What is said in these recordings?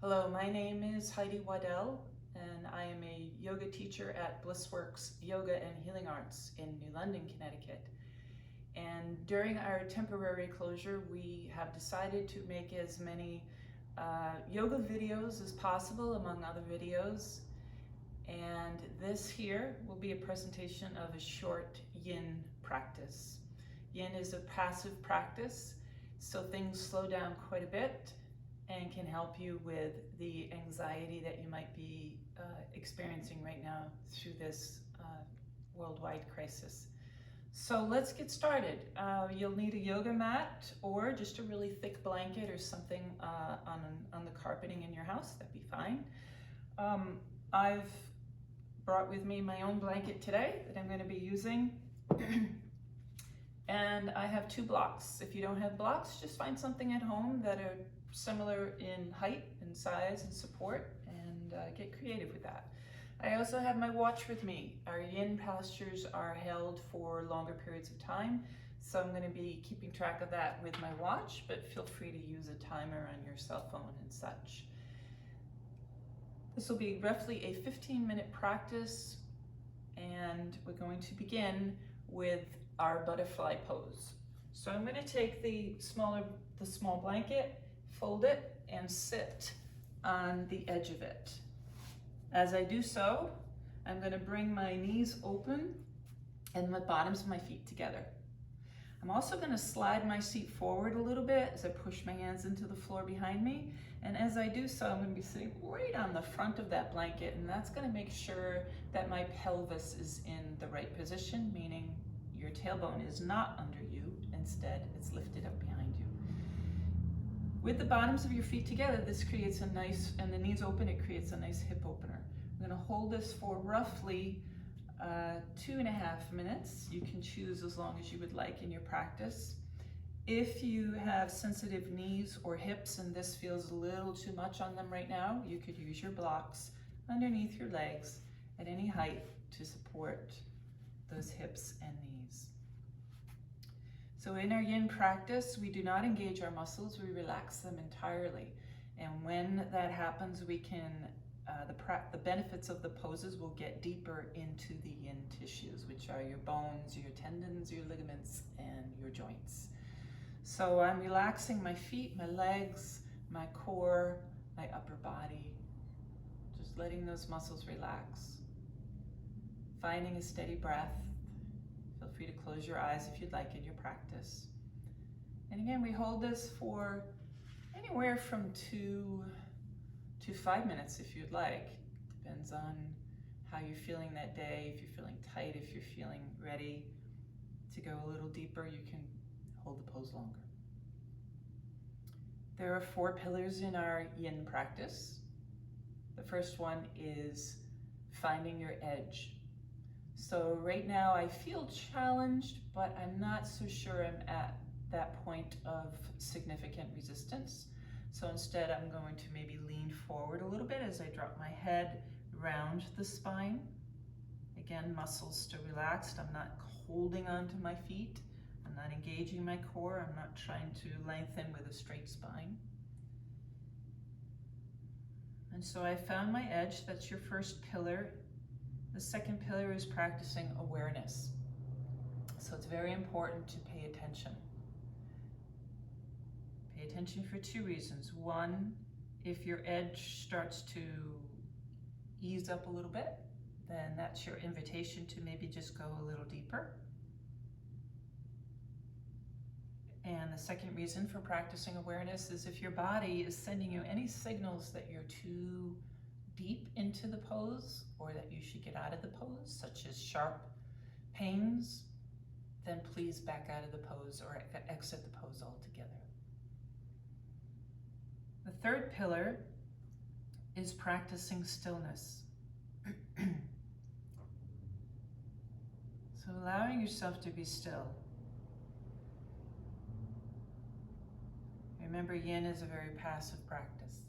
Hello, my name is Heidi Waddell, and I am a yoga teacher at Blissworks Yoga and Healing Arts in New London, Connecticut. And during our temporary closure, we have decided to make as many yoga videos as possible, among other videos. And this here will be a presentation of a short Yin practice. Yin is a passive practice, so things slow down quite a bit and can help you with the anxiety that you might be experiencing right now through this worldwide crisis. So let's get started. You'll need a yoga mat or just a really thick blanket or something on the carpeting in your house. That'd be fine. I've brought with me my own blanket today that I'm going to be using. And I have 2 blocks. If you don't have blocks, just find something at home that are similar in height and size and support, and get creative with that. I also have my watch with me. Our Yin postures are held for longer periods of time, so I'm going to be keeping track of that with my watch, but feel free to use a timer on your cell phone and such. This will be roughly a 15-minute practice, and we're going to begin with our butterfly pose. So I'm going to take the small blanket, fold it, and sit on the edge of it. As I do so, I'm going to bring my knees open and the bottoms of my feet together. I'm also going to slide my seat forward a little bit as I push my hands into the floor behind me. And as I do so, I'm going to be sitting right on the front of that blanket, and that's going to make sure that my pelvis is in the right position, meaning your tailbone is not under you. Instead, it's lifted up behind you. With the bottoms of your feet together, this creates a nice, and the knees open, it creates a nice hip opener. I'm going to hold this for roughly 2.5 minutes. You can choose as long as you would like in your practice. If you have sensitive knees or hips and this feels a little too much on them right now, you could use your blocks underneath your legs at any height to support those hips and knees. So in our Yin practice, we do not engage our muscles, we relax them entirely. And when that happens, we can, the benefits of the poses will get deeper into the Yin tissues, which are your bones, your tendons, your ligaments, and your joints. So I'm relaxing my feet, my legs, my core, my upper body, just letting those muscles relax. Finding a steady breath. Feel free to close your eyes if you'd like in your practice. And again, we hold this for anywhere from 2 to 5 minutes if you'd like. Depends on how you're feeling that day. If you're feeling tight, if you're feeling ready to go a little deeper, you can hold the pose longer. There are 4 pillars in our Yin practice. The first one is finding your edge. So right now I feel challenged, but I'm not so sure I'm at that point of significant resistance. So instead I'm going to maybe lean forward a little bit as I drop my head around the spine. Again, muscles still relaxed. I'm not holding onto my feet. I'm not engaging my core. I'm not trying to lengthen with a straight spine. And so I found my edge. That's your first pillar. The second pillar is practicing awareness. So it's very important to pay attention. Pay attention for 2 reasons. One, if your edge starts to ease up a little bit, then that's your invitation to maybe just go a little deeper. And the second reason for practicing awareness is if your body is sending you any signals that you're too deep into the pose or that you should get out of the pose, such as sharp pains, then please back out of the pose or exit the pose altogether. The third pillar is practicing stillness. So allowing yourself to be still. Remember, Yin is a very passive practice.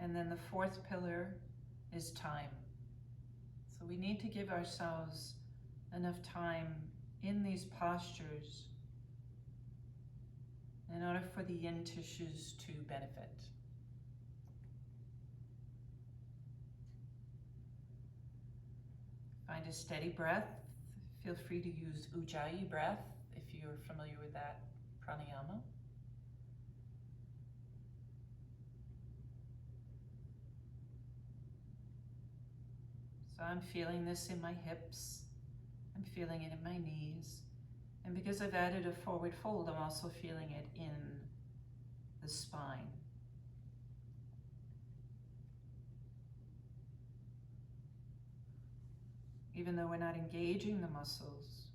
And then the 4th pillar is time. So we need to give ourselves enough time in these postures in order for the yin tissues to benefit. Find a steady breath. Feel free to use Ujjayi breath if you're familiar with that pranayama. So I'm feeling this in my hips. I'm feeling it in my knees. And because I've added a forward fold, I'm also feeling it in the spine. Even though we're not engaging the muscles,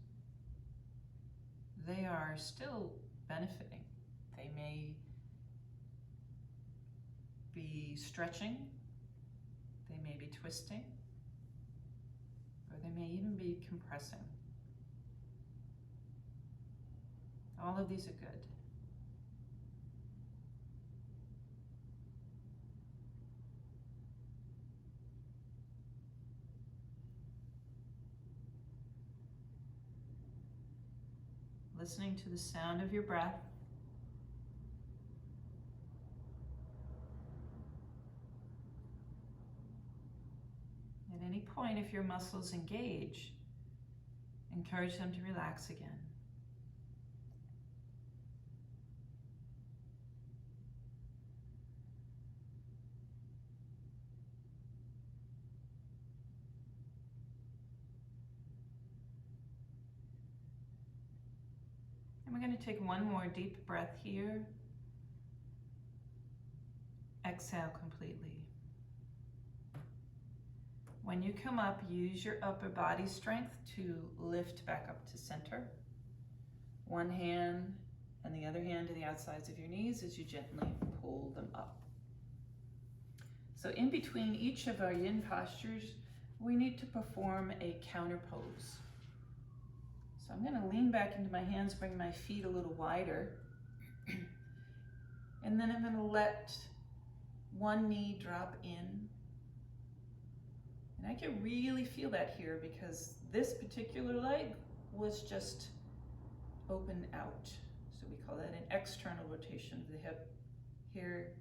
they are still benefiting. They may be stretching, they may be twisting, or they may even be compressing. All of these are good. Listening to the sound of your breath. At any point, if your muscles engage, encourage them to relax again. And we're going to take one more deep breath here. Exhale completely. When you come up, use your upper body strength to lift back up to center. One hand and the other hand to the outsides of your knees as you gently pull them up. So in between each of our yin postures, we need to perform a counter pose. So I'm going to lean back into my hands, bring my feet a little wider, and then I'm going to let one knee drop in. And I can really feel that here because this particular leg was just open out. So we call that an external rotation of the hip. Here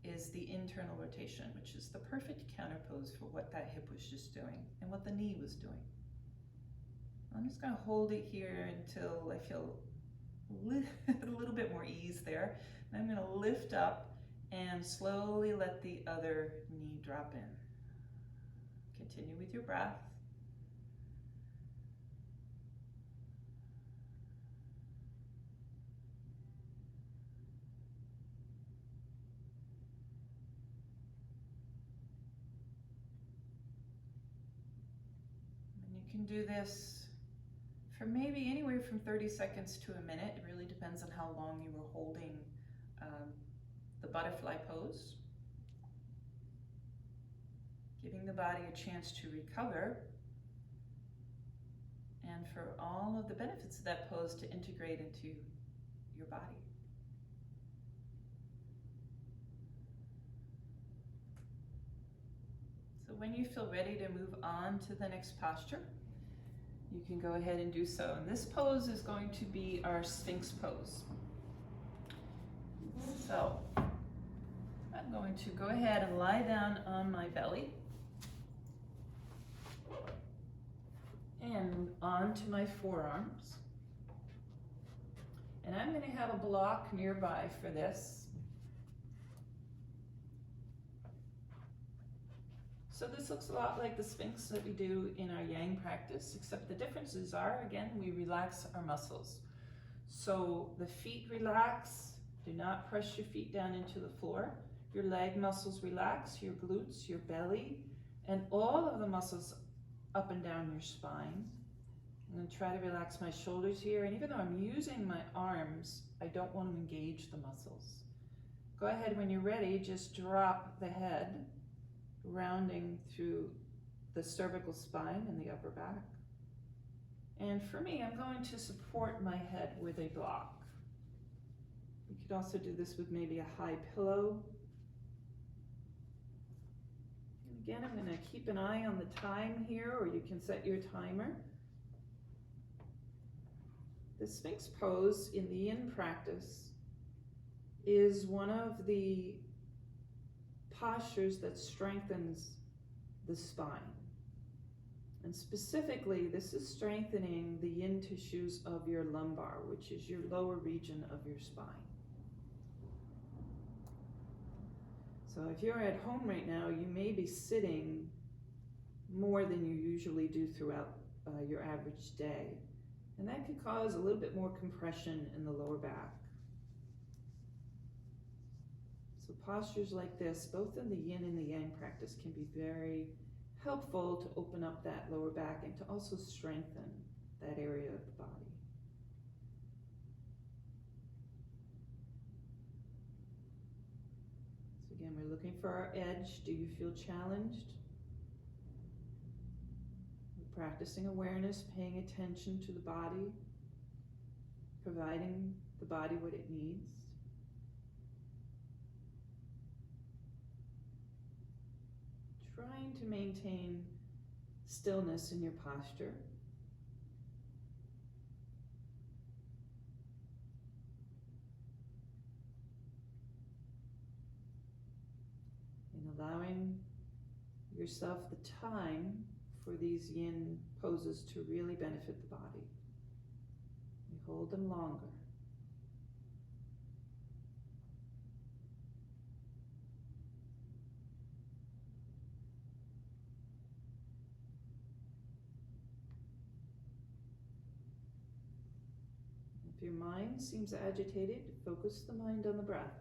is the internal rotation, which is the perfect counter pose for what that hip was just doing and what the knee was doing. I'm just going to hold it here until I feel a little bit more ease there. And I'm going to lift up and slowly let the other knee drop in. Continue with your breath. And you can do this for maybe anywhere from 30 seconds to a minute. It really depends on how long you were holding the butterfly pose. Giving the body a chance to recover and for all of the benefits of that pose to integrate into your body. So when you feel ready to move on to the next posture, you can go ahead and do so. And this pose is going to be our Sphinx Pose. So I'm going to go ahead and lie down on my belly and onto my forearms. And I'm going to have a block nearby for this. So this looks a lot like the Sphinx that we do in our Yang practice, except the differences are, again, we relax our muscles. So the feet relax, do not press your feet down into the floor. Your leg muscles relax, your glutes, your belly, and all of the muscles up and down your spine. I'm going to try to relax my shoulders here, and even though I'm using my arms, I don't want to engage the muscles. Go ahead, when you're ready, just drop the head, rounding through the cervical spine and the upper back. And for me, I'm going to support my head with a block. You could also do this with maybe a high pillow. And again, I'm going to keep an eye on the time here, or you can set your timer. The Sphinx pose in the Yin practice is one of the postures that strengthens the spine. And specifically, this is strengthening the yin tissues of your lumbar, which is your lower region of your spine. So if you're at home right now, you may be sitting more than you usually do throughout your average day. And that could cause a little bit more compression in the lower back. So postures like this, both in the yin and the yang practice, can be very helpful to open up that lower back and to also strengthen that area of the body. So again, we're looking for our edge. Do you feel challenged? We're practicing awareness, paying attention to the body, providing the body what it needs. Trying to maintain stillness in your posture. And allowing yourself the time for these yin poses to really benefit the body. We hold them longer. If your mind seems agitated, focus the mind on the breath.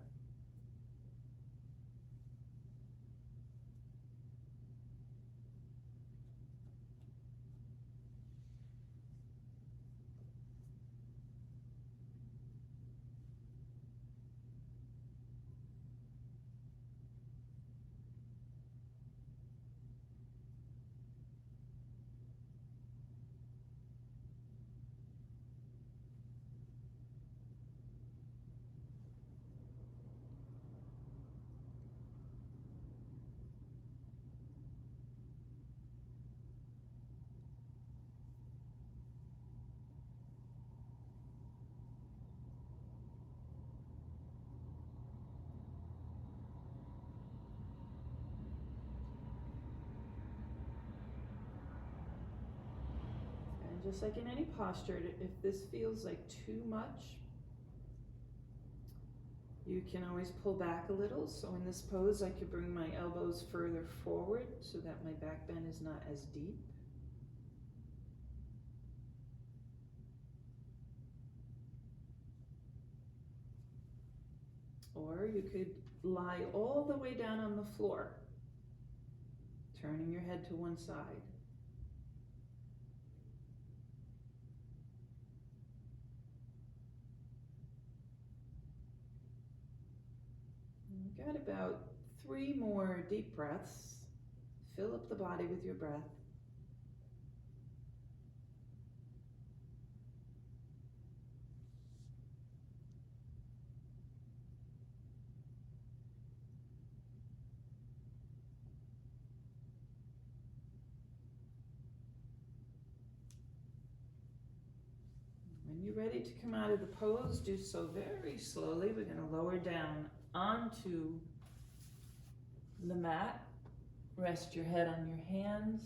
Just like in any posture, if this feels like too much, you can always pull back a little. So in this pose, I could bring my elbows further forward so that my back bend is not as deep. Or you could lie all the way down on the floor, turning your head to one side. Got about 3 more deep breaths. Fill up the body with your breath. When you're ready to come out of the pose, do so very slowly. We're going to lower down onto the mat. Rest your head on your hands.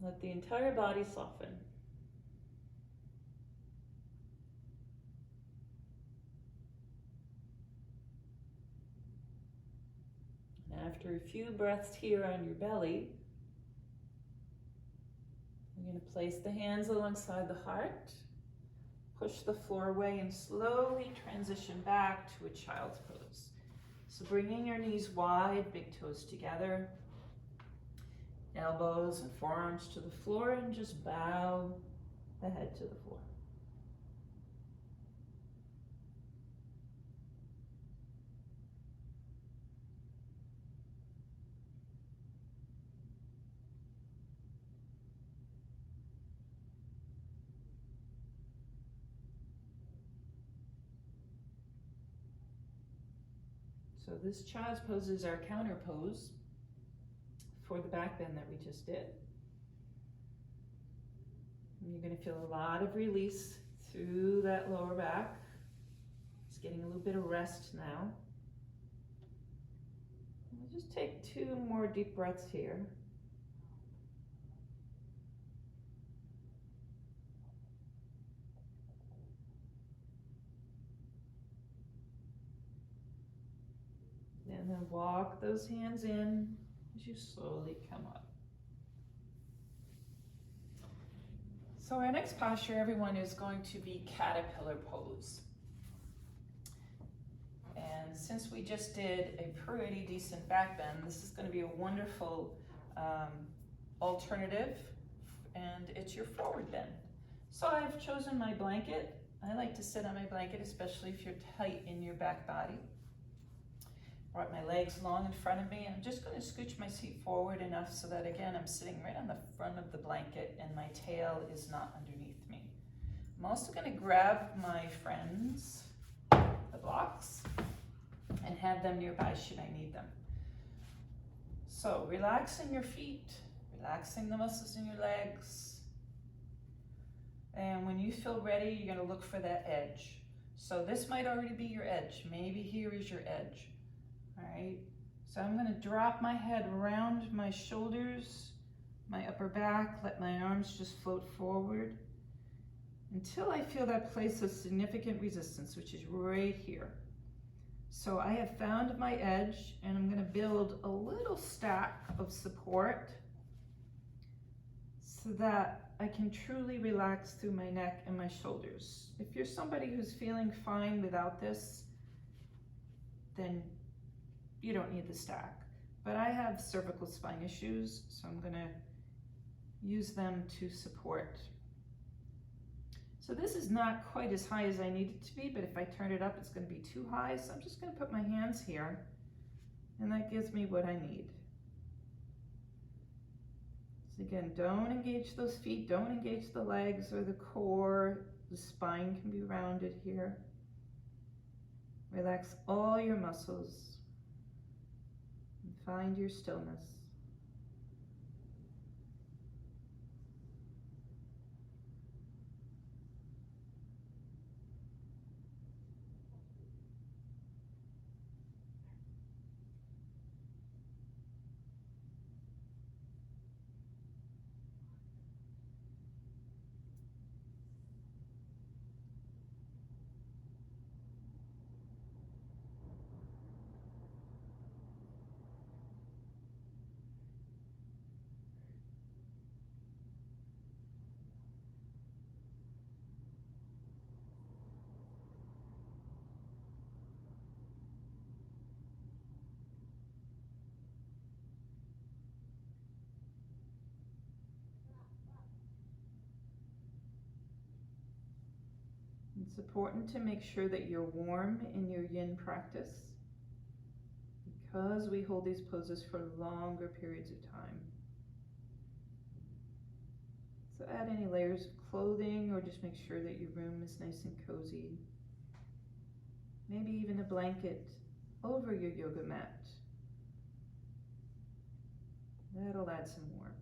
Let the entire body soften. And after a few breaths here on your belly, we're going to place the hands alongside the heart. Push the floor away and slowly transition back to a child's pose. So bringing your knees wide, big toes together, elbows and forearms to the floor, and just bow the head to the floor. So this child's pose is our counter pose for the back bend that we just did. And you're going to feel a lot of release through that lower back. It's getting a little bit of rest now. We'll just take 2 more deep breaths here. And then walk those hands in as you slowly come up. So our next posture, everyone, is going to be caterpillar pose. And since we just did a pretty decent back bend, this is going to be a wonderful alternative, and it's your forward bend. So I've chosen my blanket. I like to sit on my blanket, especially if you're tight in your back body. Brought my legs long in front of me, and I'm just going to scooch my seat forward enough so that, again, I'm sitting right on the front of the blanket and my tail is not underneath me. I'm also going to grab my friends, the blocks, and have them nearby should I need them. So relaxing your feet, relaxing the muscles in your legs. And when you feel ready, you're going to look for that edge. So this might already be your edge. Maybe here is your edge. All right, so I'm going to drop my head around my shoulders, my upper back, let my arms just float forward until I feel that place of significant resistance, which is right here. So I have found my edge, and I'm going to build a little stack of support so that I can truly relax through my neck and my shoulders. If you're somebody who's feeling fine without this, then you don't need the stack. But I have cervical spine issues, so I'm going to use them to support. So this is not quite as high as I need it to be, but if I turn it up, it's going to be too high. So I'm just going to put my hands here, and that gives me what I need. So again, don't engage those feet, don't engage the legs or the core. The spine can be rounded here. Relax all your muscles. Find your stillness. It's important to make sure that you're warm in your yin practice because we hold these poses for longer periods of time. So add any layers of clothing or just make sure that your room is nice and cozy. Maybe even a blanket over your yoga mat. That'll add some warmth.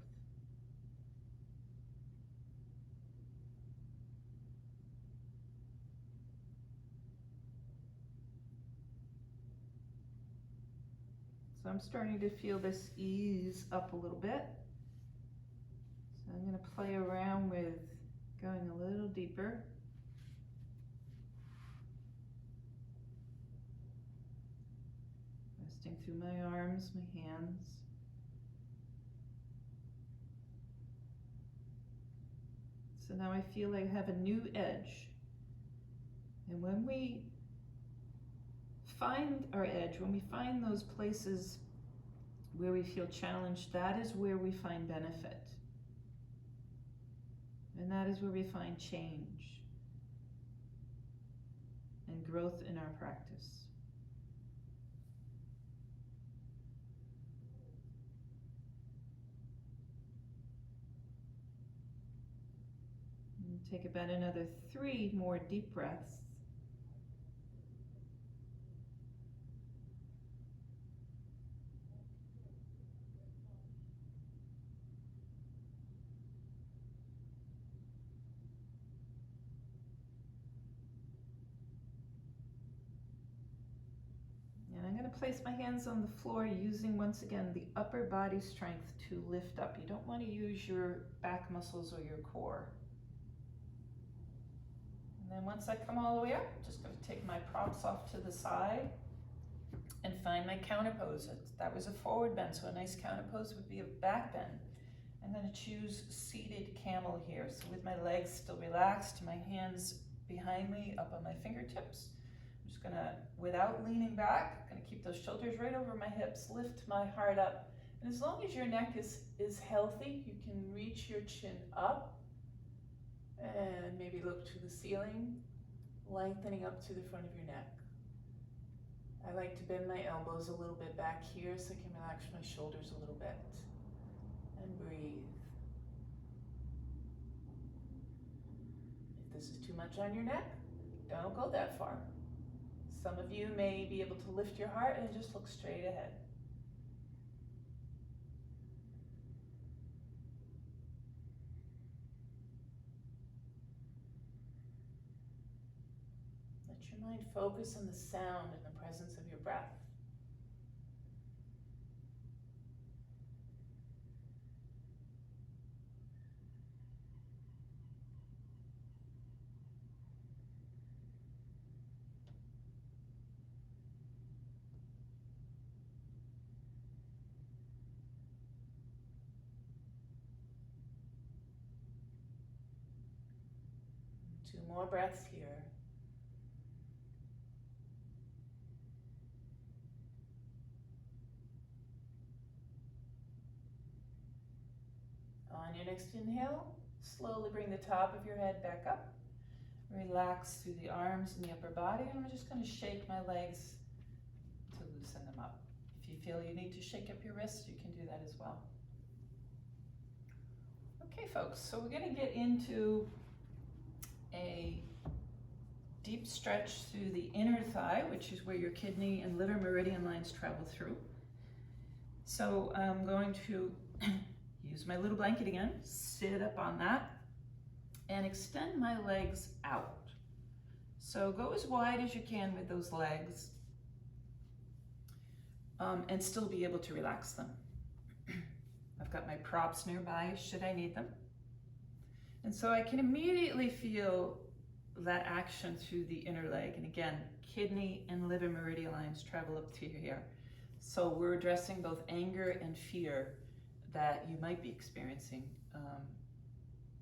So I'm starting to feel this ease up a little bit. So I'm going to play around with going a little deeper. Resting through my arms, my hands. So now I feel I have a new edge. And when we find our edge, when we find those places where we feel challenged, that is where we find benefit. And that is where we find change and growth in our practice. And take about another 3 more deep breaths. to place my hands on the floor using, once again, the upper body strength to lift up. You don't want to use your back muscles or your core. And then once I come all the way up, I'm just going to take my props off to the side and find my counter pose. That was a forward bend, so a nice counter pose would be a back bend. I'm going to choose seated camel here. So with my legs still relaxed, my hands behind me, up on my fingertips. I'm just going to, without leaning back, going to keep those shoulders right over my hips, lift my heart up. And as long as your neck is healthy, you can reach your chin up and maybe look to the ceiling, lengthening up to the front of your neck. I like to bend my elbows a little bit back here so I can relax my shoulders a little bit. And breathe. If this is too much on your neck, don't go that far. Some of you may be able to lift your heart and just look straight ahead. Let your mind focus on the sound and the presence of your breath. Two more breaths here. On your next inhale, slowly bring the top of your head back up. Relax through the arms and the upper body, and I'm just going to shake my legs to loosen them up. If you feel you need to shake up your wrists, you can do that as well. Okay, folks, so we're going to get into a deep stretch through the inner thigh, which is where your kidney and liver meridian lines travel through. So I'm going to use my little blanket again, sit up on that, and extend my legs out. So go as wide as you can with those legs, and still be able to relax them. I've got my props nearby should I need them. And so I can immediately feel that action through the inner leg. And again, kidney and liver meridian lines travel up to here. So we're addressing both anger and fear that you might be experiencing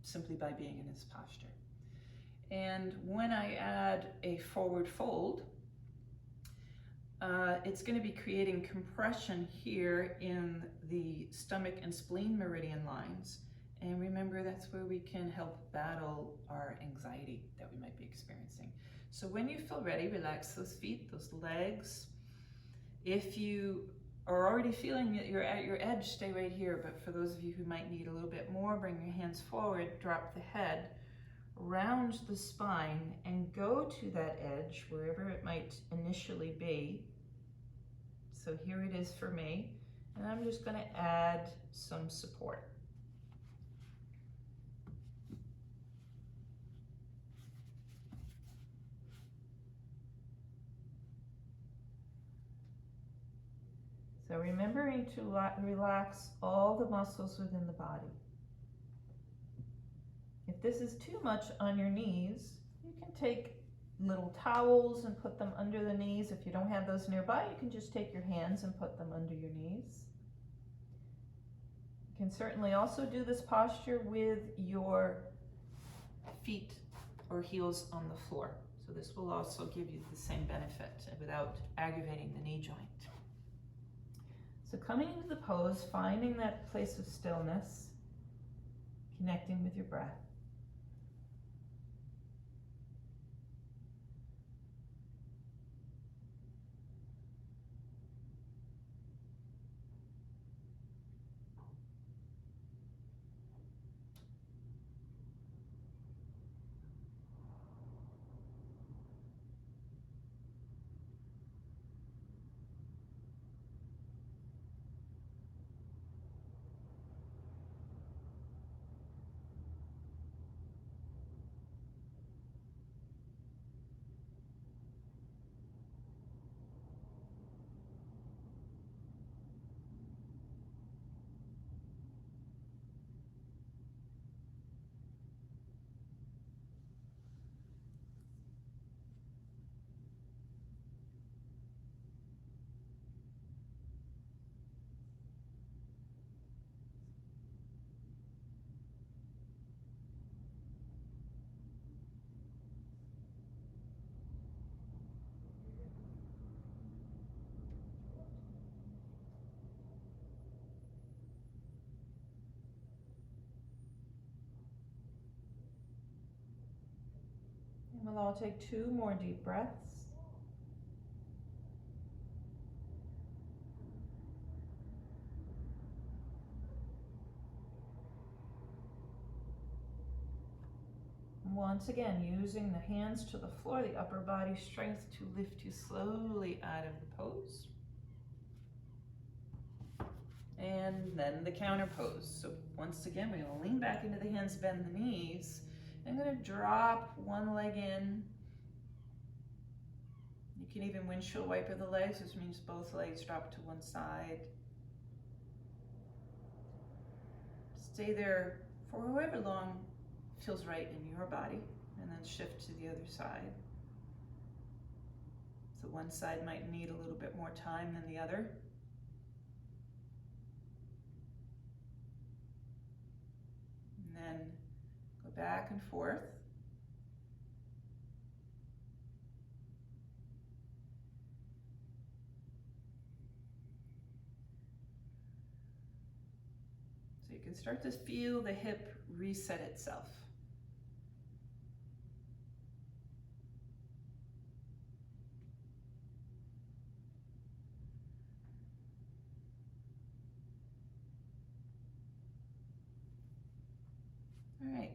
simply by being in this posture. And when I add a forward fold, it's going to be creating compression here in the stomach and spleen meridian lines. And remember, that's where we can help battle our anxiety that we might be experiencing. So when you feel ready, relax those feet, those legs. If you are already feeling that you're at your edge, stay right here. But for those of you who might need a little bit more, bring your hands forward, drop the head, round the spine, and go to that edge, wherever it might initially be. So here it is for me. And I'm just going to add some support. So remembering to relax all the muscles within the body. If this is too much on your knees, you can take little towels and put them under the knees. If you don't have those nearby, you can just take your hands and put them under your knees. You can certainly also do this posture with your feet or heels on the floor. So this will also give you the same benefit without aggravating the knee joint. So coming into the pose, finding that place of stillness, connecting with your breath. And we'll all take 2 more deep breaths. Once again, using the hands to the floor, the upper body strength to lift you slowly out of the pose. And then the counter pose. So once again, we're gonna lean back into the hands, bend the knees. I'm gonna drop one leg in. You can even windshield wiper the legs, which means both legs drop to one side. Stay there for however long feels right in your body, and then shift to the other side. So one side might need a little bit more time than the other. And then go back and forth. So you can start to feel the hip reset itself. All right,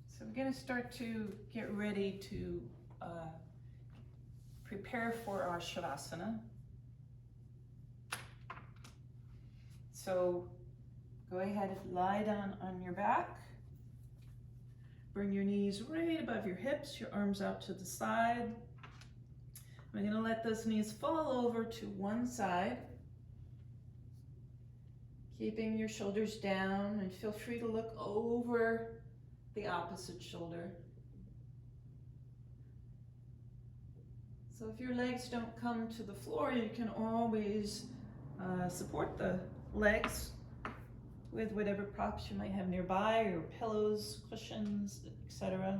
so we're going to start to get ready to prepare for our Shavasana. So go ahead and lie down on your back. Bring your knees right above your hips, your arms out to the side. We're going to let those knees fall over to one side, keeping your shoulders down, and feel free to look over the opposite shoulder. So if your legs don't come to the floor, you can always support the legs with whatever props you might have nearby, or pillows, cushions, etc.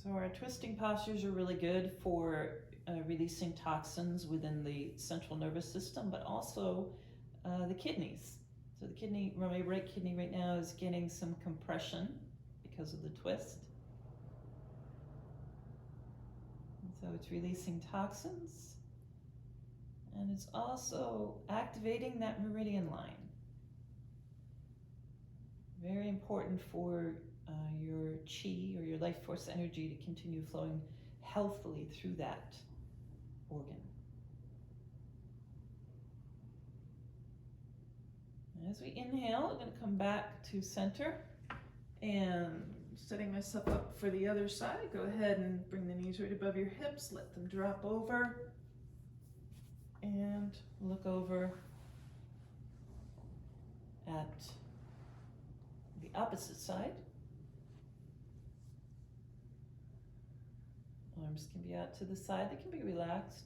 So our twisting postures are really good for releasing toxins within the central nervous system, but also the kidneys. So the kidney, my right kidney right now is getting some compression because of the twist. And so it's releasing toxins, and it's also activating that meridian line. Very important for your chi, or your life force energy, to continue flowing healthily through that organ. As we inhale, I'm going to come back to center, and setting myself up for the other side. Go ahead and bring the knees right above your hips, let them drop over, and look over at the opposite side. Arms can be out to the side, they can be relaxed.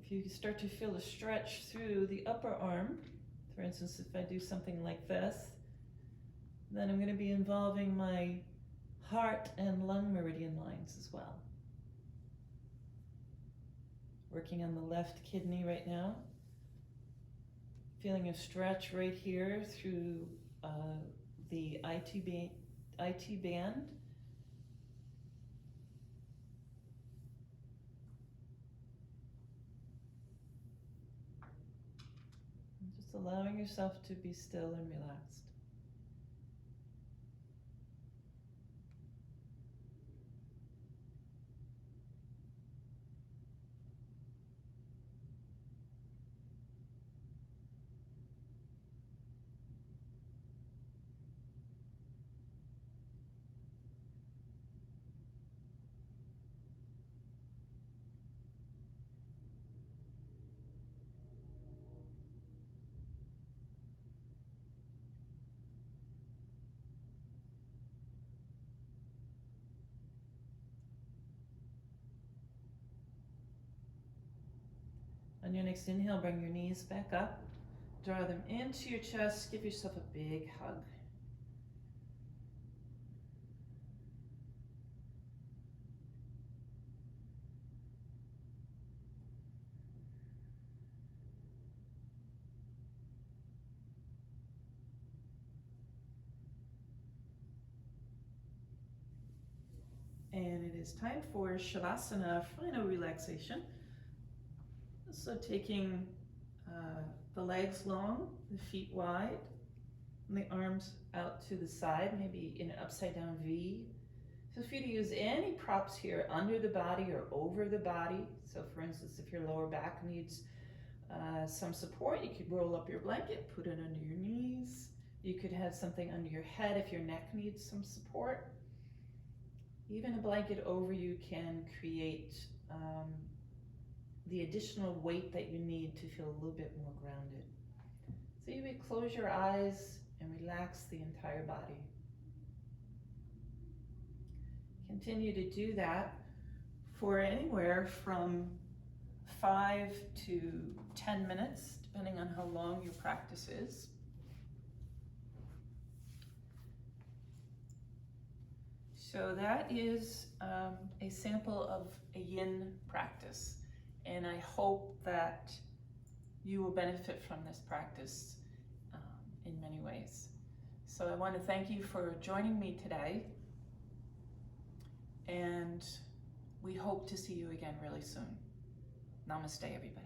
If you start to feel a stretch through the upper arm, for instance, if I do something like this, then I'm going to be involving my heart and lung meridian lines as well. Working on the left kidney right now. Feeling a stretch right here through the IT band. And just allowing yourself to be still and relaxed. next inhale, bring your knees back up. Draw them into your chest. Give yourself a big hug. And it is time for Shavasana, final relaxation. So taking the legs long, the feet wide, and the arms out to the side, maybe in an upside down V. Feel free to use any props here under the body or over the body. So for instance, if your lower back needs some support, you could roll up your blanket, put it under your knees. You could have something under your head if your neck needs some support. Even a blanket over you can create the additional weight that you need to feel a little bit more grounded. So you would close your eyes and relax the entire body. Continue to do that for anywhere from 5 to 10 minutes, depending on how long your practice is. So that is a sample of a yin practice, and I hope that you will benefit from this practice in many ways. So I want to thank you for joining me today, and we hope to see you again really soon. Namaste, everybody.